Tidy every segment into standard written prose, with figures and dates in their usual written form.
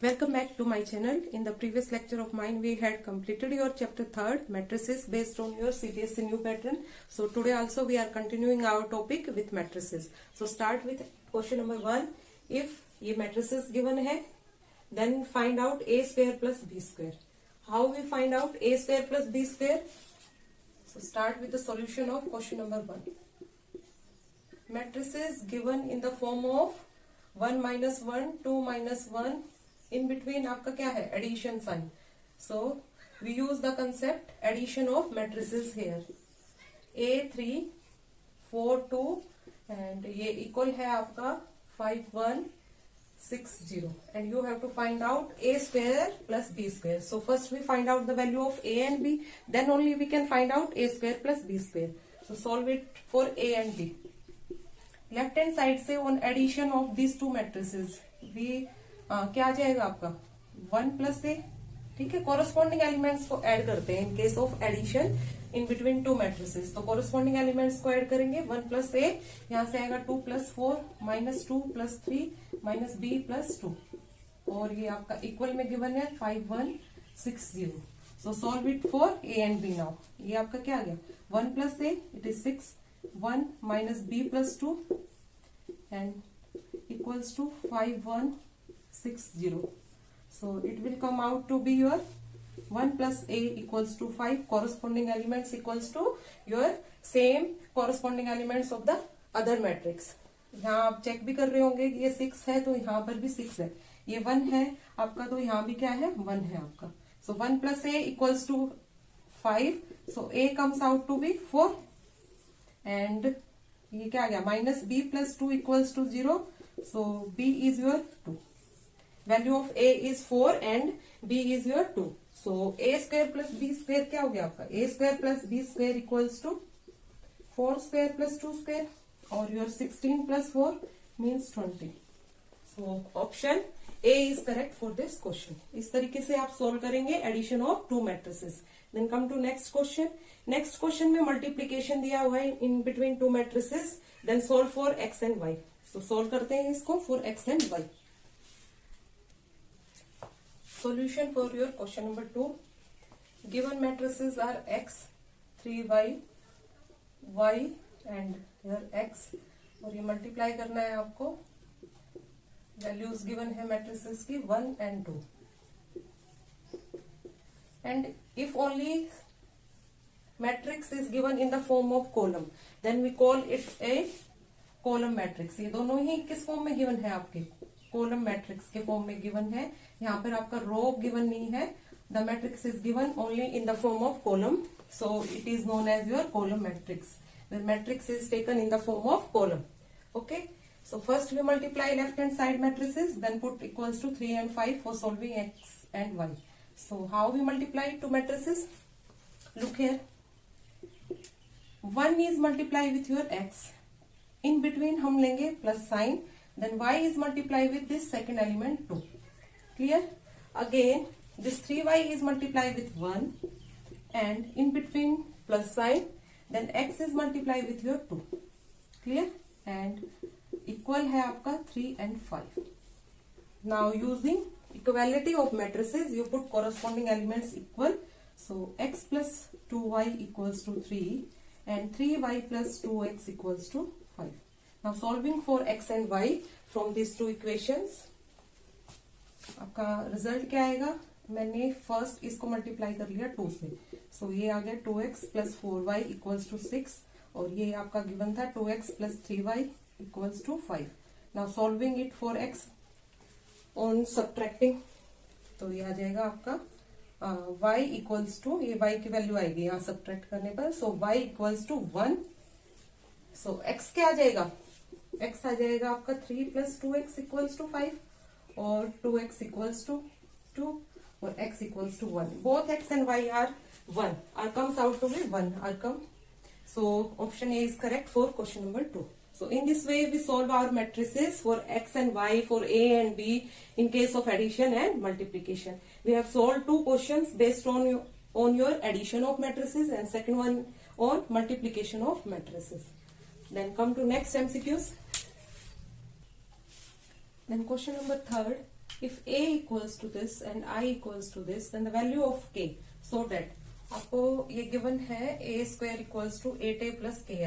Welcome back to my channel. In the previous lecture of mine, we had completed your chapter 3rd, matrices based on your CBSE new pattern. So today also we are continuing our topic with matrices. So start with question number 1. If ये matrices given है, then find out a square plus b square. How we find out a square plus b square? So start with the solution of question number 1. Matrices given in the form of 1 minus 1, 2 minus 1. In between आपका क्या है? Addition sign. So we use the concept addition of matrices here. A3, 4, 2 and ये equal है आपका 5, 1, 6, 0. And you have to find out a square plus b square. So first we find out the value of a and b. Then only we can find out a square plus b square. So solve it for a and b. Left hand side से on addition of these two matrices we क्या आ जाएगा आपका 1 plus ए. ठीक है, corresponding elements को add करते हैं in case of addition in between two matrices. तो कॉरेस्पॉन्डिंग एलिमेंट्स को ऐड करेंगे 1 प्लस ए, यहां से आएगा 2 plus 4 minus 2 plus 3 minus b plus 2 और ये आपका इक्वल में गिवन है 5, 1, 6, 0. So solve it for a and b now. ये आपका क्या आ गया 1 plus a it is 6, 1 minus b plus 2 and equals to 5, 1, 6, 0. So it will come out to be your 1 plus a equals to 5. Corresponding elements equals to your same corresponding elements of the other matrix. यहाँ आप check भी कर रहे होंगे कि ये 6 है तो यहाँ पर भी 6 है. ये 1 है आपका तो यहाँ भी क्या है 1 है आपका. So 1 plus a equals to 5. So a comes out to be 4 and ये क्या आ गया minus b plus 2 equals to 0. So b is your 2. Value of a is 4 and b is your 2. So a square plus b square क्या हो गया आपका? A square plus b square equals to 4 square plus 2 square और your 16 plus 4 means 20. So option A is correct for this question. इस तरीके से आप solve करेंगे addition of two matrices. Then come to next question. Next question में multiplication दिया हुआ है in between two matrices. Then solve for x and y. So solve करते हैं इसको for x and y. Solution for your question number 2. Given matrices are x, 3y, y and here x और ये multiply करना है आपको. Values given है matrices की 1 and 2. And if only matrix is given in the form of column, then we call it a column matrix. ये दोनों ही किस फॉर्म में गिवन है आपके? कॉलम मैट्रिक्स के फॉर्म में गिवन है. यहाँ पर आपका रो गिवन नहीं है. The matrix is given only in the form of column. So it is known as your column matrix. The matrix is taken in the form of column. Okay, so first we multiply left hand side matrices, then put equals to 3 and 5 for solving x and y. So how we multiply two matrices? Look here, 1 is multiply with your x. In between हम लेंगे plus sign. Then y is multiplied with this second element 2. Clear? Again, this 3y is multiplied with 1 and in between plus sign. Then x is multiplied with your 2. Clear? And equal है आपका 3 and 5. Now using equality of matrices, you put corresponding elements equal. So x plus 2y equals to 3 and 3y plus 2x equals to 5. Now solving for x and y from these two equations, आपका result क्या आएगा? मैंने first इसको multiply कर लिया 2 से. सो ये आ गया 2x plus 4y equals to 6 और ये आपका गिवन था 2x plus 3y equals to 5. Now solving it for x on subtracting, तो ये आ जाएगा आपका y इक्वल्स टू, ये y की वैल्यू आएगी यहाँ सब्ट्रैक्ट करने पर. So y equals to 1. So x क्या आ जाएगा? x आ जाएगा आपका 3 प्लस 2x इक्वल्स टू 5 और 2x इक्वल्स टू 2 और x equals to 1. Both x and y are 1. R comes out to be 1. R come. So option A is correct for question number 2. So in this way we solve our matrices for x and y, for A and B in case of addition and multiplication. We have solved 2 questions based on your addition of matrices and second one on multiplication of matrices. Then come to next MCQs. Then question number 3rd. if A equals to this and I equals to this, then the value of K, so that आपको ये given है a square equals to 8a plus ki.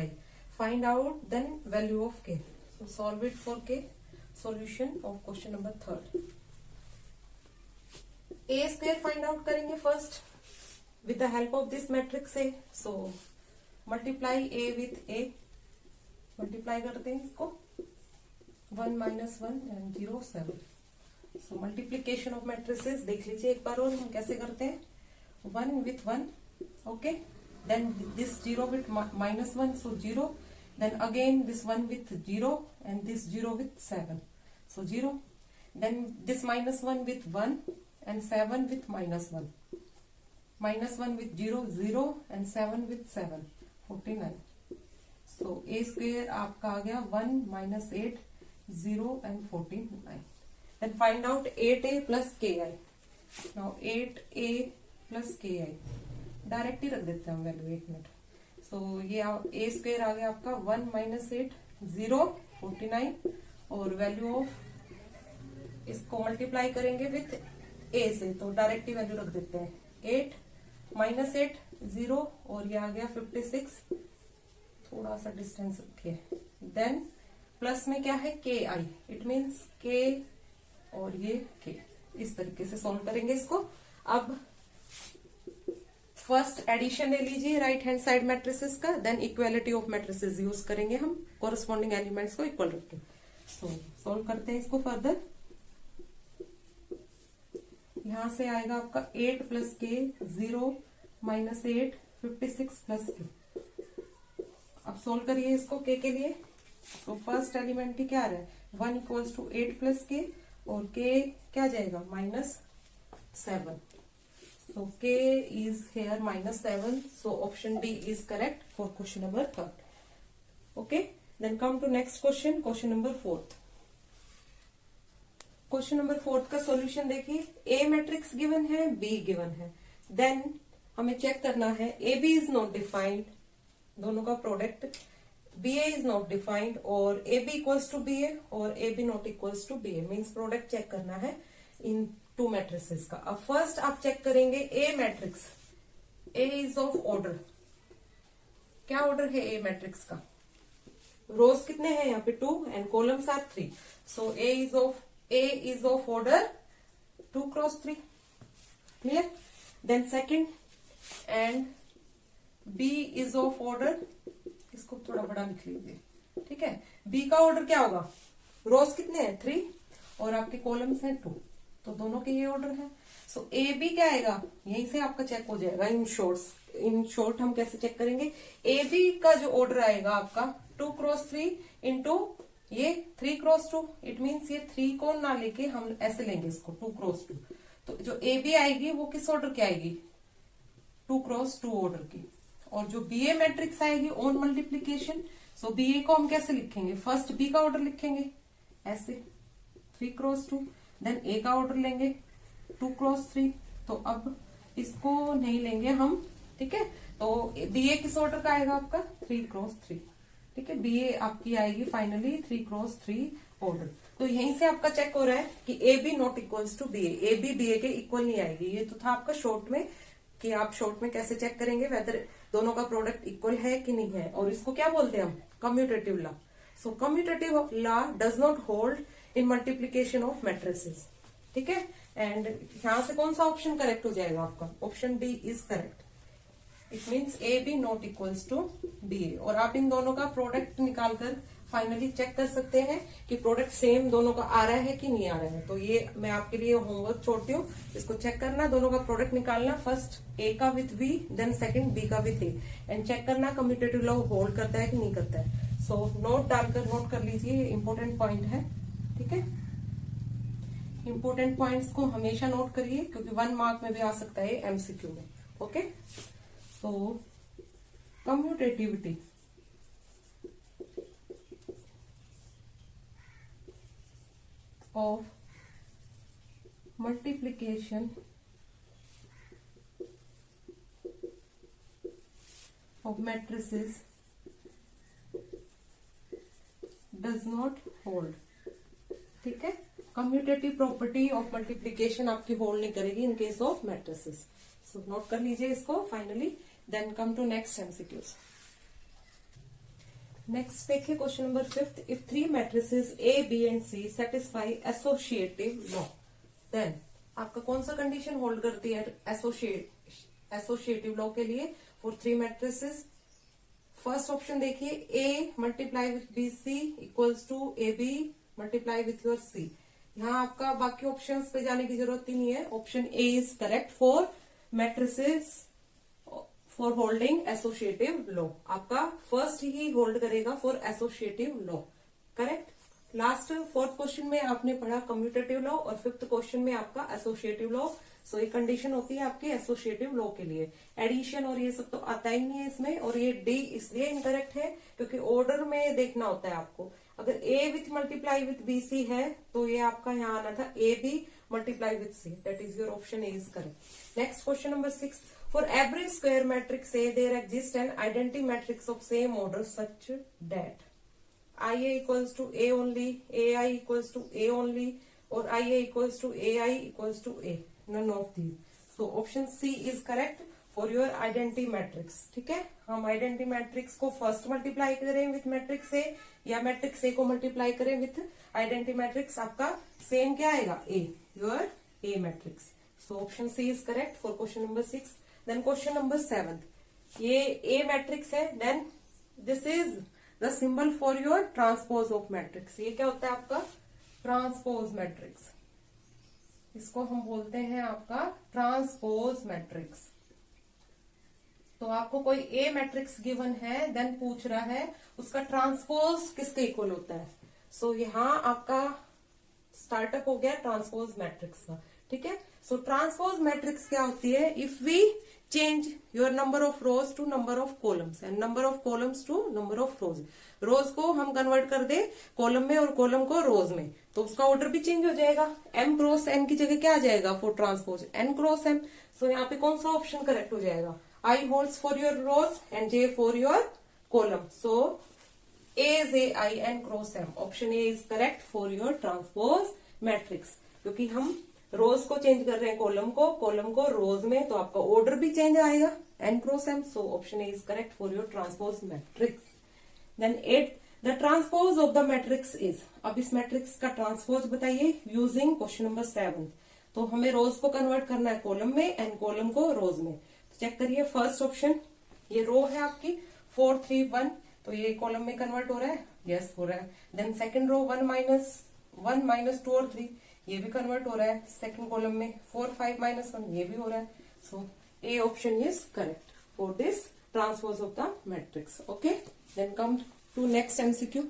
Find out then value of K. So solve it for K. Solution of question number 3rd. A square find out करेंगे first with the help of this matrix A. So multiply A with A. Multiply करते हैं इसको 1 minus 1 and 0 7. So multiplication of matrices देख लीजिए एक बार और हम कैसे करते हैं. 1 with 1, okay, then this 0 with minus 1, so 0, then again this 1 with 0 and this 0 with 7, so 0, then this minus 1 with 1 and 7 with minus 1, minus 1 with 0 0 and 7 with 7, 49. So a square आपका आ गया 1 minus 8 0 and 49. Then find out 8a plus ki. Now 8a plus ki direct ही रख देते हैं हम value 1 minute. सो ये a square आ गया आपका 1 minus 8 0 49 और वैल्यू ऑफ इसको मल्टीप्लाई करेंगे विथ a से, तो डायरेक्ट ही वैल्यू रख देते हैं. 8 minus 8 0 और ये आ गया 56, थोड़ा सा डिस्टेंस रखिए. देन प्लस में क्या है ki, इट मीन्स k और ये k. इस तरीके से सॉल्व करेंगे इसको. अब फर्स्ट एडिशन ले लीजिए राइट हैंड साइड मैट्रिसेस का, then equality of matrices use करेंगे हम कोरस्पॉन्डिंग एलिमेंट्स को इक्वल रख के. सो सॉल्व करते हैं इसको फर्दर. यहां से आएगा आपका 8 प्लस के 0 माइनस 8 56 प्लस के. अब सोल्व करिए इसको के लिए. तो फर्स्ट एलिमेंट ही क्या आ रहा है 1 इक्वल्स टू 8 प्लस के और के क्या जाएगा -7. So k is here -7. So option D is correct for question number 3rd. Okay. Then come to next question. Question number 4th. Question number 4th का solution देखिए. A matrix given है, B given है. Then हमें check करना है AB is not defined. दोनों का product BA is not defined और AB equals to BA और AB not equals to BA. Means product check करना है इन टू मैट्रिसेस का. अब फर्स्ट आप चेक करेंगे A matrix. A is of order. क्या ऑर्डर है ए मैट्रिक्स का? रोज कितने हैं यहाँ पे 2 and columns are 3. So A is of order 2 cross 3. Clear. Then second and B is of order, इसको थोड़ा बड़ा लिख लीजिए. ठीक है. बी का ऑर्डर क्या होगा? रोज कितने हैं 3 और आपके कॉलम्स हैं 2, तो दोनों के ये ऑर्डर है. सो ए बी क्या आएगा? यहीं से आपका चेक हो जाएगा. इन शॉर्ट हम कैसे चेक करेंगे? ए बी का जो ऑर्डर आएगा आपका 2 क्रॉस 3 इंटू ये 3 क्रॉस 2. इट मीन्स ये 3 को ना लेके हम ऐसे लेंगे इसको 2 क्रॉस 2. तो जो ए बी आएगी वो किस ऑर्डर की आएगी? 2 क्रॉस 2 ऑर्डर की. और जो बी ए मैट्रिक्स आएगी ऑन मल्टीप्लीकेशन. सो बी ए को हम कैसे लिखेंगे? फर्स्ट बी का ऑर्डर लिखेंगे ऐसे 3 क्रॉस 2. देन ए का ऑर्डर लेंगे 2 क्रॉस 3. तो अब इसको नहीं लेंगे हम. ठीक है. तो बी ए किस ऑर्डर का आएगा आपका? 3 क्रॉस 3. ठीक है. बी ए आपकी आएगी फाइनली 3 क्रॉस 3 ऑर्डर. तो यहीं से आपका चेक हो रहा है कि A B not equals to B A. A B B A के इक्वल नहीं आएगी. ये तो था आपका शॉर्ट में कि आप शॉर्ट में कैसे चेक करेंगे वेदर दोनों का प्रोडक्ट इक्वल है कि नहीं है. और इसको क्या बोलते हैं हम? Commutative law. So commutative law does not hold in multiplication of matrices. ठीक है. एंड यहां से कौन सा ऑप्शन करेक्ट हो जाएगा आपका? Option D is correct. It means A B not equals to B A. और आप इन दोनों का प्रोडक्ट निकालकर फाइनली चेक कर सकते हैं कि प्रोडक्ट सेम दोनों का आ रहा है कि नहीं आ रहा है. तो ये मैं आपके लिए होमवर्क छोड़ती हूँ. इसको चेक करना, दोनों का प्रोडक्ट निकालना. फर्स्ट ए का with B, then second B का विथ ए, एंड चेक करना कम्यूटेटिव लॉ होल्ड करता है कि नहीं करता है. सो नोट डालकर नोट कर लीजिए. ये इंपॉर्टेंट पॉइंट है. ठीक है. इंपॉर्टेंट पॉइंट्स को हमेशा नोट करिए क्योंकि 1 मार्क में भी आ सकता है एमसीक्यू में. Okay. So commutativity of multiplication of matrices does not hold. ठीक है. कम्यूटेटिव प्रॉपर्टी ऑफ मल्टीप्लीकेशन आपकी होल्ड नहीं करेगी in case of matrices. So note कर लीजिए इसको finally. Then come to next MCQs. Next देखिए question number 5। If 3 matrices A B and C satisfy associative law, then आपका कौन सा कंडीशन होल्ड करती है एसोसिएटिव लॉ के लिए फॉर 3 मैट्रिसेस। फर्स्ट ऑप्शन देखिए, A multiply with B C equals to A B multiply with your C. यहाँ आपका बाकी ऑप्शंस पे जाने की जरूरत ही नहीं है। Option A is correct for matrices for holding associative law. आपका फर्स्ट ही होल्ड करेगा for associative law, correct. Last 4th question में आपने पढ़ा कम्यूटेटिव लॉ और 5th क्वेश्चन में आपका एसोसिएटिव लॉ। सो ये कंडीशन होती है आपकी एसोसिएटिव लॉ के लिए। एडिशन और ये सब तो आता ही नहीं है इसमें। और ये डी इसलिए इनकरेक्ट है क्योंकि ऑर्डर में देखना होता है आपको। अगर A with multiply with B C है तो ये आपका यहाँ आना था A B multiply with C. That is your option A is correct. Next question number 6। For every square matrix A there exist an identity matrix of same order such that IA equals to A only, AI equals to A only, or IA equals to AI equals to A. None of these. So option C is correct for your identity matrix. ठीक है, हम identity matrix को first multiply करें with matrix A या matrix A को multiply करें with identity matrix, आपका same क्या आएगा? A. Your A matrix. So option C is correct for question number 6. Then question number 7. ये A matrix है. Then this is the symbol for your transpose of matrix. ये क्या होता है आपका? Transpose matrix. इसको हम बोलते हैं आपका ट्रांसपोज मैट्रिक्स। तो आपको कोई ए मैट्रिक्स गिवन है, देन पूछ रहा है उसका ट्रांसपोज किसके इक्वल होता है। सो यहाँ आपका स्टार्टअप हो गया ट्रांसपोज मैट्रिक्स का, ठीक है। सो ट्रांसपोज मैट्रिक्स क्या होती है? If we change your number of rows to number of columns and number of columns to number of rows। रोज को हम कन्वर्ट कर दे कॉलम में और कॉलम को रोज में, तो उसका ऑर्डर भी चेंज हो जाएगा। m क्रॉस n की जगह क्या आ जाएगा for transpose? n cross m। So यहाँ पे कौन सा ऑप्शन करेक्ट हो जाएगा? I holds for your rows and j for your column. So a j i n cross m। Option A is correct for your transpose matrix, क्योंकि हम रोज को change कर रहे हैं कॉलम को रोज में, तो आपका ऑर्डर भी चेंज आएगा n cross m। So option A is correct for your transpose matrix. Then 8 the transpose of the matrix is. अब इस मैट्रिक्स का ट्रांसपोज बताइए यूजिंग क्वेश्चन नंबर 7। तो हमें रोज को कन्वर्ट करना है कॉलम में एंड कॉलम को रोज में। तो चेक करिए फर्स्ट ऑप्शन, ये रो है आपकी 4 3 1, तो ये कॉलम में कन्वर्ट हो रहा है, यस हो रहा है। देन सेकंड रो 1 माइनस 2 और 3, ये भी कन्वर्ट हो रहा है सेकंड कॉलम में। 4 5 -1, ये भी हो रहा है। So A option is correct for this transpose of the matrix. Okay, then come to next MCQ.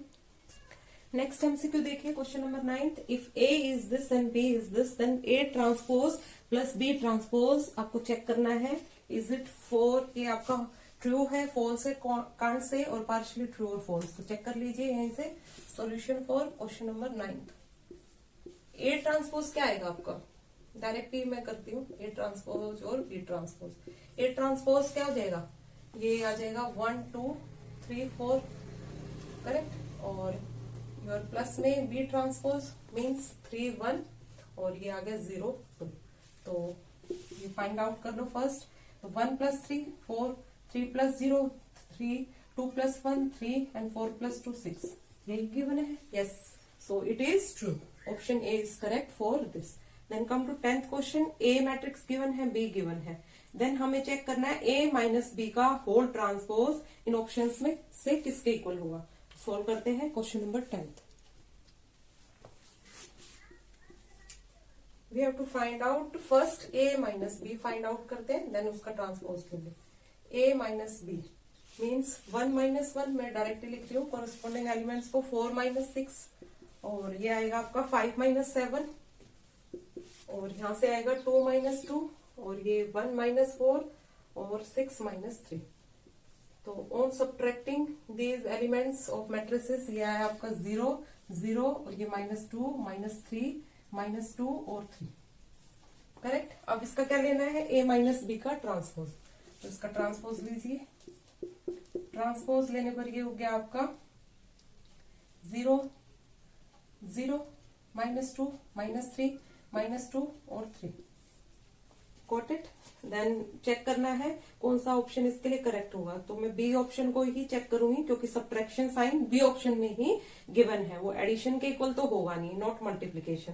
Next MCQ देखिए question number 9। If A is this and B is this, then A transpose plus B transpose आपको check करना है। Is it for, ये आपका true है, false है, can't say, और partially true और फॉल्स। तो चेक कर लीजिए यहीं से solution for question number 9। A transpose क्या आएगा आपका? डायरेक्टली मैं करती हूँ ए ट्रांसपोज और बी ट्रांसपोज। ए ट्रांसपोज क्या हो जाएगा? ये आ जाएगा 1 2 3 4, करेक्ट। और योर प्लस में बी ट्रांसपोज मीन्स 3 1, और ये आ गया 0 2। तो ये फाइंड आउट कर लो फर्स्ट। तो 1 + 3 4, 3 + 0 3, 2 + 1 3 एंड 4 + 2 6। ये गिवन है, yes. So it is true. Option A is correct for this. Then come to 10th question. A matrix given है, बी गिवन है। देन हमें चेक करना है ए माइनस बी का होल ट्रांसपोज इन ऑप्शंस में से किसके इक्वल होगा। सॉल्व करते हैं question number 10th। We have to find out first A minus B find out करते हैं, देन उसका ट्रांसपोज लेंगे। ए माइनस बी मीन्स 1 - 1 मैं डायरेक्टली लिख रही हूँ कॉरेस्पॉन्डिंग एलिमेंट्स को। 4 - 6, और ये आएगा आपका 5 - 7, और यहां से आएगा 2 - 2, और ये 1 - 4 और 6 - 3। तो on subtracting these elements of matrices, ये आया आपका 0 0, और ये -2 -3 -2 और 3, करेक्ट। अब इसका क्या लेना है? ए माइनस बी का ट्रांसपोज। तो इसका ट्रांसपोज लीजिए। ट्रांसपोज लेने पर ये हो गया आपका 0 0 -2, -3, -2 और 3। Got it. देन चेक करना है कौन सा ऑप्शन इसके लिए करेक्ट होगा। तो मैं बी ऑप्शन को ही चेक करूंगी क्योंकि सब्ट्रैक्शन साइन बी ऑप्शन में ही गिवन है, वो एडिशन के इक्वल तो होगा नहीं, not multiplication.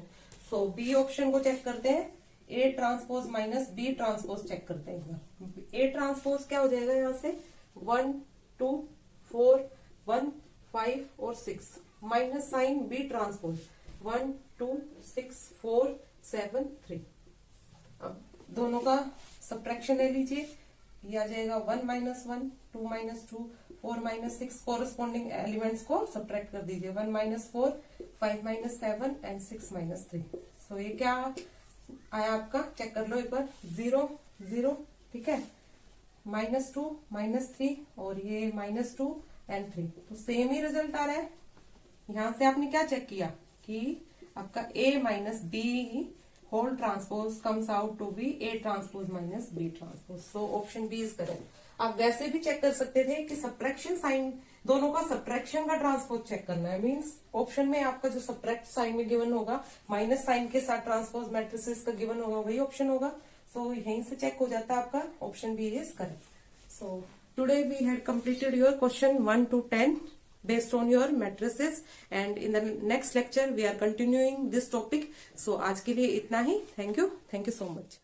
So B option को चेक करते हैं, A transpose minus B transpose check करते हैं। ए ट्रांसपोज क्या हो जाएगा यहाँ से 1 2 4 1 5 और 6 माइनस साइन बी ट्रांसपोज 1 2 6 4 7 3। अब दोनों का सब्ट्रैक्शन ले लीजिए, ये आ जाएगा 1 -1 2 -2 4 -6। कोरस्पॉन्डिंग एलिमेंट्स को सब्ट्रैक्ट कर दीजिए, 1 -4 5 -7 एंड 6 -3। सो ये क्या आया आपका, चेक कर लो एक बार, 0 0, ठीक है, -2 -3 और ये -2 एंड 3। तो सेम ही रिजल्ट आ रहा है। यहां से आपने क्या चेक किया कि आपका A minus B whole transpose comes out to be A transpose minus B transpose. So option B is correct. आप वैसे भी चेक कर सकते थे कि सब्ट्रैक्शन साइन, दोनों का सब्ट्रैक्शन का ट्रांसपोज चेक करना है। मींस ऑप्शन में आपका जो सब्ट्रैक्ट साइन में गिवन होगा, माइनस साइन के साथ ट्रांसपोज मैट्रिसेस का गिवन होगा, वही ऑप्शन होगा। सो यहीं से चेक हो जाता है आपका, option B is correct. So today we had completed your question 1 to 10 based on your matrices, and in the next lecture we are continuing this topic. So आज के लिए इतना ही। Thank you so much.